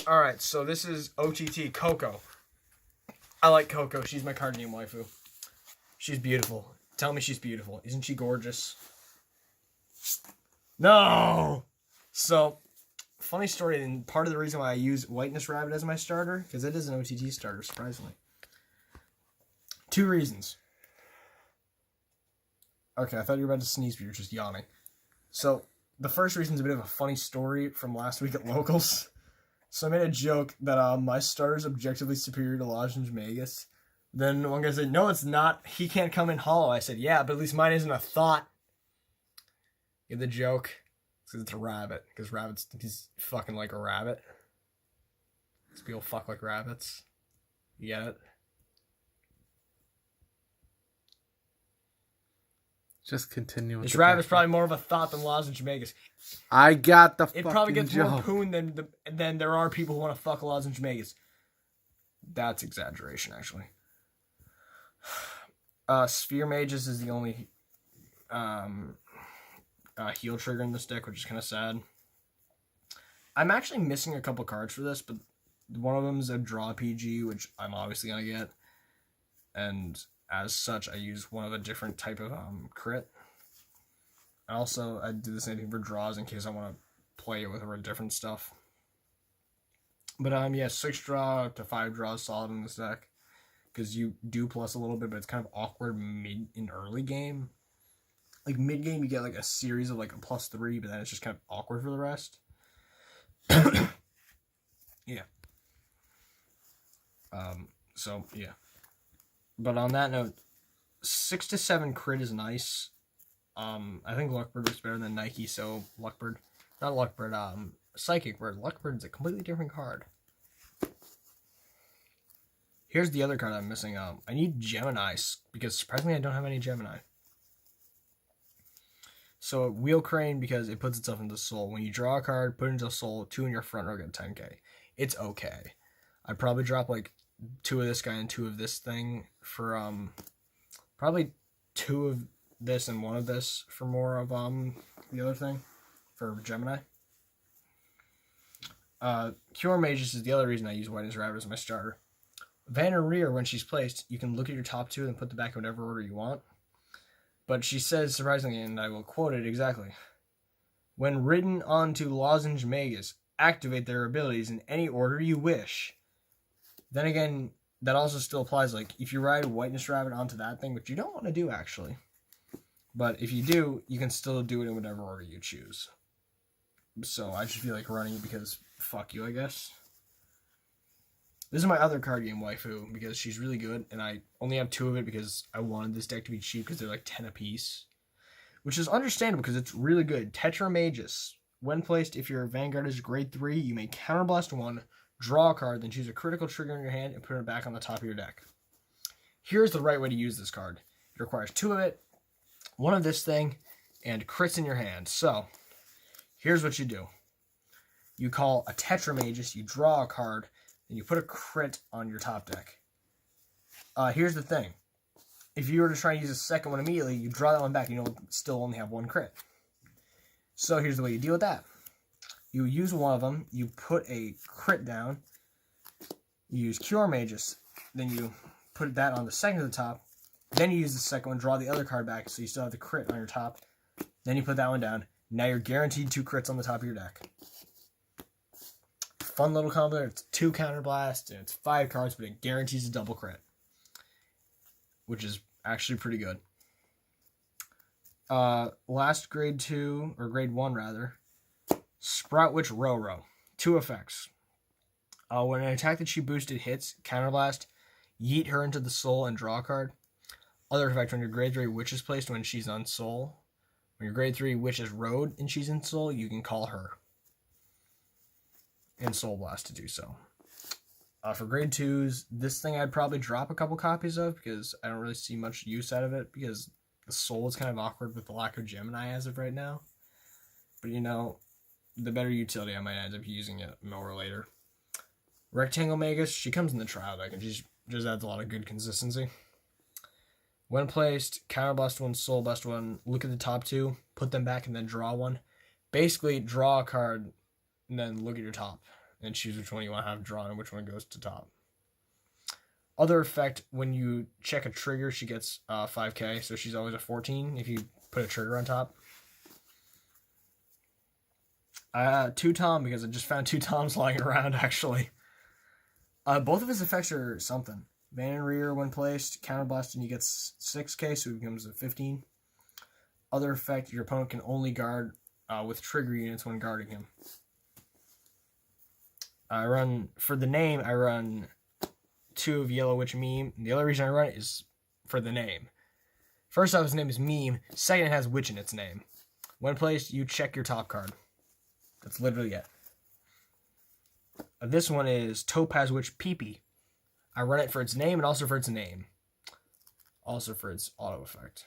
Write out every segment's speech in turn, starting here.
Alright, so this is OTT CoCo. I like CoCo. She's my card game waifu. She's beautiful. Tell me she's beautiful. Isn't she gorgeous? No! So, funny story, and part of the reason why I use Whiteness Rabbit as my starter, because it is an OTT starter, surprisingly. 2 reasons. Okay, I thought you were about to sneeze, but you're just yawning. So, the first reason is a bit of a funny story from last week at Locals. So I made a joke that my starter is objectively superior to Lozenge Magus. Then one guy said, no, it's not. He can't come in hollow. I said, yeah, but at least mine isn't a thought. Get the joke? Because it's a rabbit. Because rabbits, he's fucking like a rabbit. Because people fuck like rabbits. You get it? Just continue. This rabbit's probably more of a thought than Lozenge Magus. I got the fucking It probably gets joke. more poon than there are people who want to fuck Lozenge Magus. That's exaggeration, actually. Sphere Mages is the only heal trigger in this deck, which is kind of sad. I'm actually missing a couple cards for this, but one of them is a draw PG, which I'm obviously going to get. And as such, I use one of a different type of crit. Also, I do the same thing for draws in case I want to play it with different stuff. But yeah, 6 draw to 5 draws solid in this deck. Because you do plus a little bit, but it's kind of awkward mid in early game. Like mid game, you get like a series of like a +3, but then it's just kind of awkward for the rest. Yeah. So yeah. But on that note, 6 to 7 crit is nice. I think Luckbird was better than Nike, so Luckbird, not Luckbird, Psychic Bird. Luckbird's a completely different card. Here's the other card I'm missing. I need Gemini, because surprisingly I don't have any Gemini. So Wheel Crane, because it puts itself into Soul. When you draw a card, put it into Soul, 2 in your front row, get 10k. It's okay. I'd probably drop like 2 of this guy and 2 of this thing for probably 2 of this and 1 of this for more of the other thing for Gemini. Cure Mages is the other reason I use Whiteness Rabbit as my starter. Vanna Rear, when she's placed, you can look at your top 2 and put them back in whatever order you want. But she says, surprisingly, and I will quote it exactly, when ridden onto Lozenge Magus, activate their abilities in any order you wish. Then again, that also still applies, like, if you ride Whiteness Rabbit onto that thing, which you don't want to do, actually. But if you do, you can still do it in whatever order you choose. So I just feel like running it because fuck you, I guess. This is my other card game waifu, because she's really good, and I only have 2 of it because I wanted this deck to be cheap, because they're like 10 apiece. Which is understandable, because it's really good. Tetra Magus. When placed, if your Vanguard is grade 3, you may counterblast 1, draw a card, then choose a critical trigger in your hand and put it back on the top of your deck. Here's the right way to use this card. It requires 2 of it, 1 of this thing, and crits in your hand. So, here's what you do. You call a Tetra Magus, you draw a card, and you put a crit on your top deck. Here's the thing. If you were to try and use a second one immediately, you draw that one back, and you'll still only have 1 crit. So here's the way you deal with that. You use one of them, you put a crit down, you use Cure Magus, then you put that on the second to the top, then you use the second one, draw the other card back, so you still have the crit on your top, then you put that one down. Now you're guaranteed 2 crits on the top of your deck. Fun little combo. It's 2 counterblast, and it's 5 cards, but it guarantees a double crit, which is actually pretty good. Last grade 2, or grade 1 rather, Sprout Witch Roro. 2 effects. When an attack that she boosted hits, counterblast, yeet her into the soul and draw a card. Other effect, when your grade 3 witch is placed when she's on soul. When your grade 3 witch is rode and she's in soul, you can call her. And Soul Blast to do so. For grade 2s, this thing I'd probably drop a couple copies of because I don't really see much use out of it because the soul is kind of awkward with the lack of Gemini as of right now. But you know, the better utility I might end up using it more later. Rectangle Magus, she comes in the trial deck and she just adds a lot of good consistency. When placed, counterblast 1, soul blast 1, look at the top 2, put them back and then draw 1. Basically, draw a card and then look at your top and choose which one you want to have drawn and which one goes to top. Other effect, when you check a trigger, she gets 5k, so she's always a 14 if you put a trigger on top. 2 Tom, because I just found 2 Toms lying around, actually. Both of his effects are something. Van and Rear, when placed, counterblast, and he gets 6k, so he becomes a 15. Other effect, your opponent can only guard with trigger units when guarding him. For the name, I run 2 of Yellow Witch Meme. The only reason I run it is for the name. First off, his name is Meme. Second, it has Witch in its name. When placed, you check your top card. That's literally it. This one is Topaz Witch Peepee. I run it for its name and also for its name. Also for its auto effect.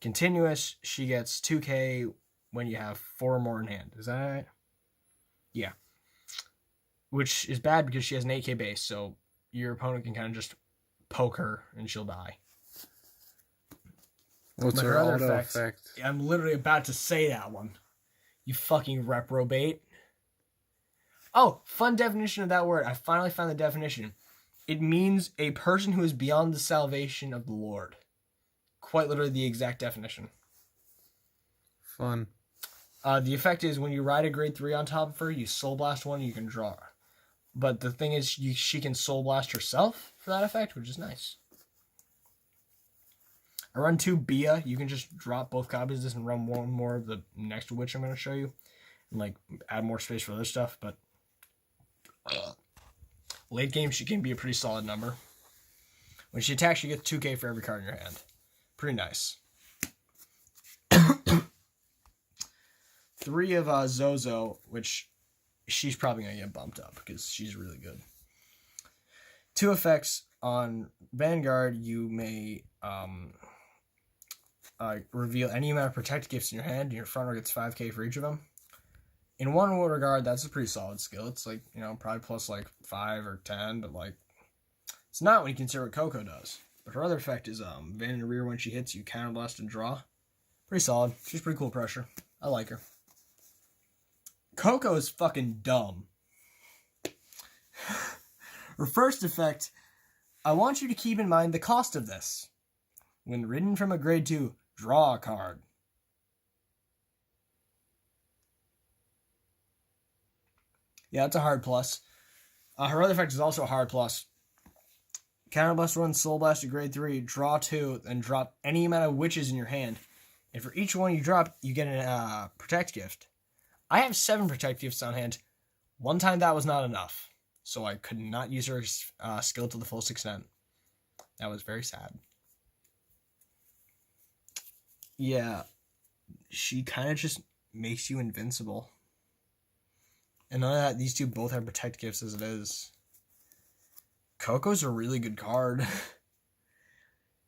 Continuous, she gets 2k when you have 4 or more in hand. Is that right? Yeah. Which is bad because she has an 8k base, so your opponent can kind of just poke her and she'll die. What's her auto effect? I'm literally about to say that one. You fucking reprobate. Oh, fun definition of that word. I finally found the definition. It means a person who is beyond the salvation of the Lord. Quite literally the exact definition. Fun. The effect is when you ride a grade 3 on top of her, you soul blast one and you can draw her. But the thing is, she can soul blast herself for that effect, which is nice. I run 2 Bia. You can just drop both copies of this and run one more of the next witch I'm going to show you. And like add more space for other stuff, but late game she can be a pretty solid number. When she attacks, she gets 2k for every card in your hand. Pretty nice. 3 of Zozo, which she's probably going to get bumped up because she's really good. 2 effects. On Vanguard, you may reveal any amount of protect gifts in your hand, and your front row gets 5k for each of them. In one regard, that's a pretty solid skill. It's like, probably plus like 5 or 10, but like, it's not when you consider what CoCo does. But her other effect is Van in the Rear, when she hits you, counterblast and draw. Pretty solid. She's pretty cool pressure. I like her. CoCo is fucking dumb. Her first effect, I want you to keep in mind the cost of this. When ridden from a grade 2, draw a card. Yeah, it's a hard plus. Her other effect is also a hard plus. Counterblast 1, Soul Blast to grade 3, draw 2, and drop any amount of witches in your hand. And for each one you drop, you get a protect gift. I have 7 protect gifts on hand. One time that was not enough, so I could not use her skill to the full extent. That was very sad. Yeah, she kind of just makes you invincible. And none of that, these two both have protect gifts as it is. CoCo's a really good card.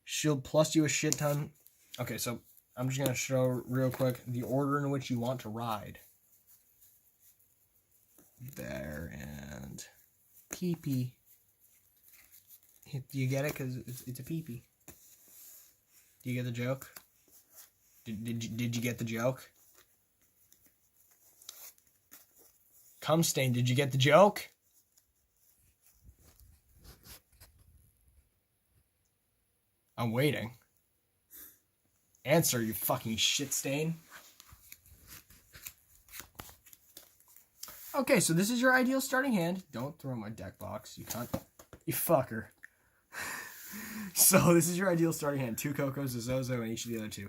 She'll plus you a shit ton. Okay, so I'm just going to show real quick the order in which you want to ride. There, and pee-pee. Do you get it? Because it's a pee-pee. Do you get the joke? Did you get the joke? Cumstain, did you get the joke? I'm waiting. Answer, you fucking shit stain. Okay, so this is your ideal starting hand. Don't throw my deck box, you cunt. You fucker. So this is your ideal starting hand. 2 CoCos, a Zozo, and each of the other 2.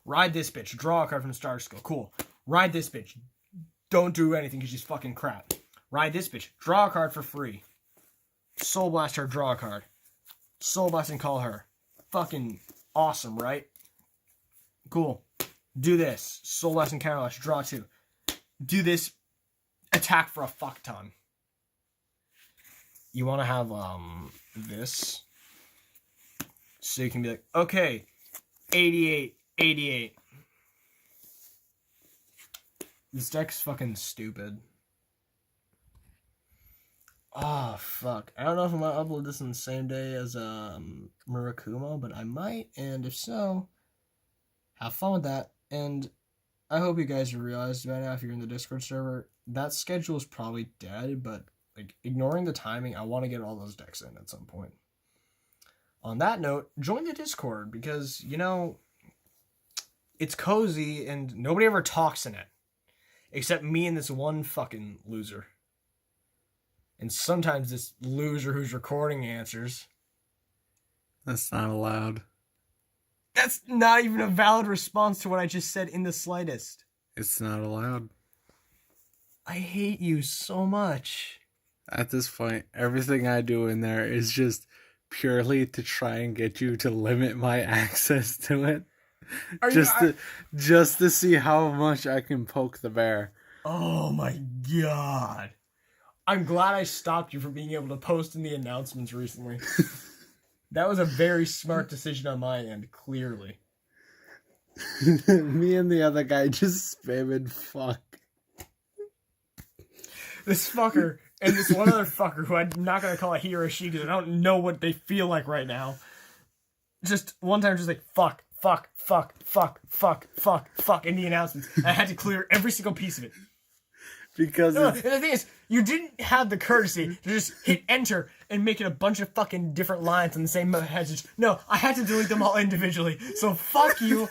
Ride this bitch. Draw a card from the starter skill. Cool. Ride this bitch. Don't do anything because she's fucking crap. Ride this bitch. Draw a card for free. Soul Blast her, draw a card. Soul Blast and call her. Fucking awesome, right? Cool. Do this. Soul Blast and counterblast, draw 2. Do this. Attack for a fuck ton. You want to have this. So you can be like, okay, 88, 88. This deck's fucking stupid. Oh, fuck. I don't know if I'm going to upload this on the same day as Murakumo, but I might, and if so, have fun with that. And I hope you guys have realized by now, if you're in the Discord server, that schedule is probably dead, but like ignoring the timing, I want to get all those decks in at some point. On that note, join the Discord because, it's cozy and nobody ever talks in it. Except me and this one fucking loser. And sometimes this loser who's recording answers. That's not allowed. That's not even a valid response to what I just said in the slightest. It's not allowed. I hate you so much. At this point, everything I do in there is just purely to try and get you to limit my access to it. Just to see how much I can poke the bear. Oh my god. I'm glad I stopped you from being able to post in the announcements recently. That was a very smart decision on my end, clearly. Me and the other guy just spamming fuck. This fucker and this one other fucker who I'm not going to call a he or a she because I don't know what they feel like right now. Just one time just like fuck in the announcements. I had to clear every single piece of it. Because and the thing is, you didn't have the courtesy to just hit enter and make it a bunch of fucking different lines on the same message. No, I had to delete them all individually. So fuck you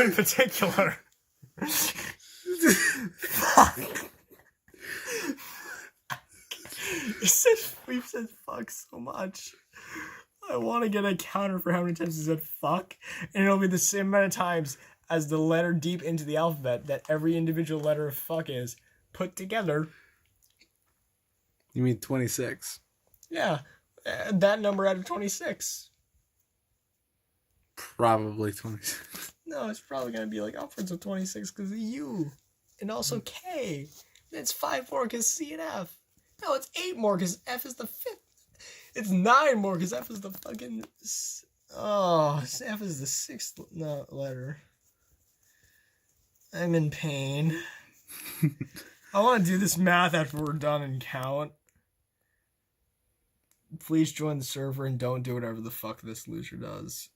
in particular. Fuck. We've said fuck so much. I want to get a counter for how many times he said fuck, and it'll be the same amount of times as the letter deep into the alphabet that every individual letter of fuck is put together. You mean 26? Yeah, that number out of 26. Probably 26. No, it's probably going to be like upwards of 26 because of you. And also K. And it's 5 more because C and F. No, it's 8 more because F is the 5th. It's 9 more because F is the fucking... Oh, F is the 6th letter. I'm in pain. I want to do this math after we're done and count. Please join the server and don't do whatever the fuck this loser does.